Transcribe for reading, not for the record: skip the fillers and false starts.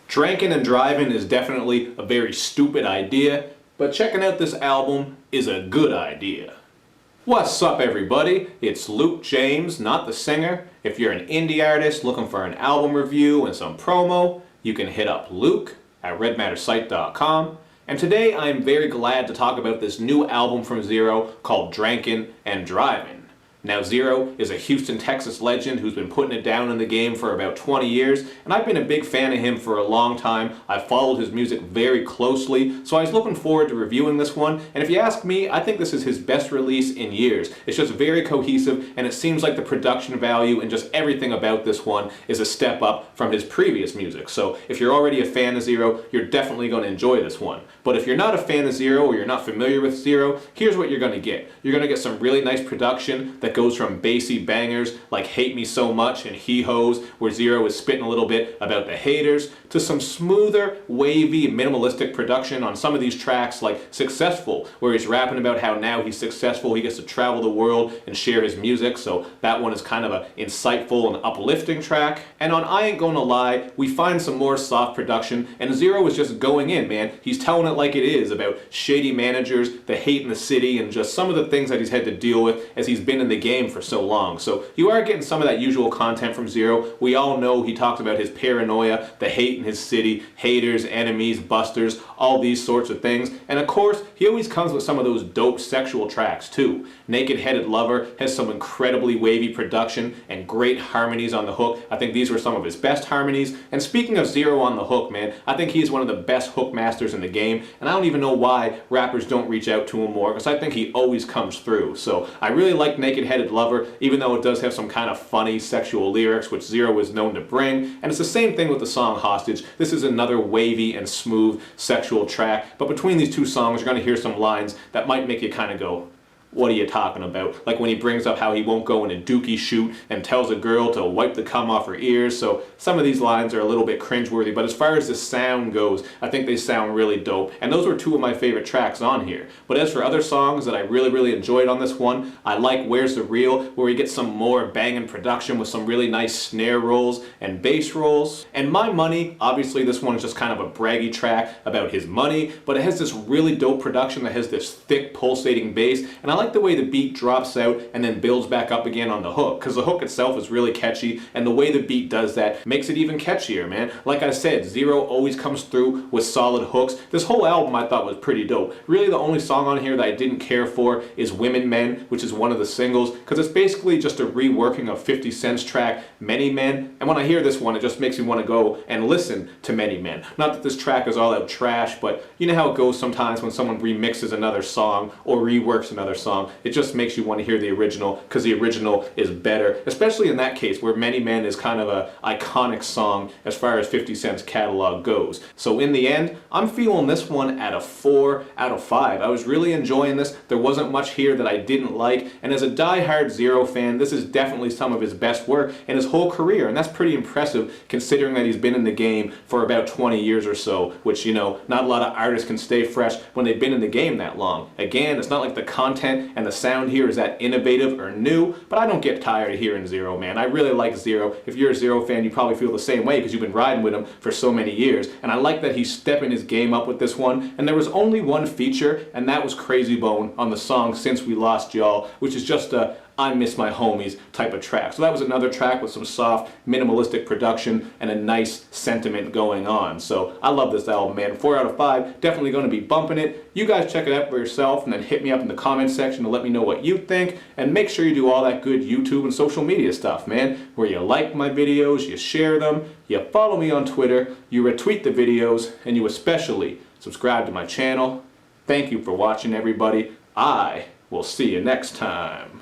Drankin and Drivin is definitely a very stupid idea, but checking out this album is a good idea. What's up everybody? It's Luke James, not the singer. If you're an indie artist looking for an album review and some promo, you can hit up Luke at redmattersite.com. And today I'm very glad to talk about this new album from Zero called Drankin and Drivin. Now Zero is a Houston, Texas legend who's been putting it down in the game for about 20 years, and I've been a big fan of him for a long time. I've followed his music very closely, so I was looking forward to reviewing this one, and if you ask me, I think this is his best release in years. It's just very cohesive, and it seems like the production value and just everything about this one is a step up from his previous music. So if you're already a fan of Zero, you're definitely going to enjoy this one. But if you're not a fan of Zero or you're not familiar with Zero, here's what you're going to get. You're going to get some really nice production that goes from bassy bangers like Hate Me So Much and He Hoes, where Zero is spitting a little bit about the haters, to some smoother, wavy, minimalistic production on some of these tracks like Successful, where he's rapping about how now he's successful, he gets to travel the world and share his music, so that one is kind of an insightful and uplifting track. And on I Ain't Gonna Lie, we find some more soft production, and Zero is just going in, man. He's telling it like it is about shady managers, the hate in the city, and just some of the things that he's had to deal with as he's been in the game for so long. So you are getting some of that usual content from Zero. We all know he talks about his paranoia, the hate in his city, haters, enemies, busters, all these sorts of things. And of course, he always comes with some of those dope sexual tracks too. Naked Headed Lover has some incredibly wavy production and great harmonies on the hook. I think these were some of his best harmonies. And speaking of Zero on the hook, man, I think he's one of the best hook masters in the game, and I don't even know why rappers don't reach out to him more, because I think he always comes through. So I really like Naked Headed Lover, even though it does have some kind of funny sexual lyrics, which Zero is known to bring. And it's the same thing with the song Hostage. This is another wavy and smooth sexual track, but between these two songs you're going to hear some lines that might make you kind of go, what are you talking about? Like when he brings up how he won't go in a dookie shoot and tells a girl to wipe the cum off her ears. So some of these lines are a little bit cringeworthy, but as far as the sound goes, I think they sound really dope. And those were two of my favorite tracks on here. But as for other songs that I really enjoyed on this one, I like Where's the Real, where we get some more banging production with some really nice snare rolls and bass rolls. And My Money, obviously this one is just kind of a braggy track about his money, but it has this really dope production that has this thick pulsating bass, and I like the way the beat drops out and then builds back up again on the hook, because the hook itself is really catchy, and the way the beat does that makes it even catchier, man. Like I said, Zero always comes through with solid hooks. This whole album I thought was pretty dope. Really the only song on here that I didn't care for is Women Men, which is one of the singles, because it's basically just a reworking of 50 Cent's track Many Men, and when I hear this one it just makes me want to go and listen to Many Men. Not that this track is all out trash, but you know how it goes sometimes when someone remixes another song or reworks another song. It just makes you want to hear the original, because the original is better, especially in that case where Many Men is kind of an iconic song as far as 50 Cent's catalog goes. So in the end, I'm feeling this one at a 4 out of 5. I was really enjoying this. There wasn't much here that I didn't like, and as a die-hard Zero fan, this is definitely some of his best work in his whole career, and that's pretty impressive considering that he's been in the game for about 20 years or so, which, you know, not a lot of artists can stay fresh when they've been in the game that long. Again, it's not like the content and the sound here is that innovative or new, but I don't get tired of hearing Zero, man. I really like Zero. If you're a Zero fan, you probably feel the same way because you've been riding with him for so many years, and I like that he's stepping his game up with this one. And there was only one feature, and that was Crazy Bone on the song Since We Lost Y'all, which is just a I Miss My Homies type of track. So that was another track with some soft, minimalistic production and a nice sentiment going on. So I love this album, man. 4 out of 5. Definitely going to be bumping it. You guys check it out for yourself and then hit me up in the comment section to let me know what you think. And make sure you do all that good YouTube and social media stuff, man. Where you like my videos, you share them, you follow me on Twitter, you retweet the videos, and you especially subscribe to my channel. Thank you for watching, everybody. I will see you next time.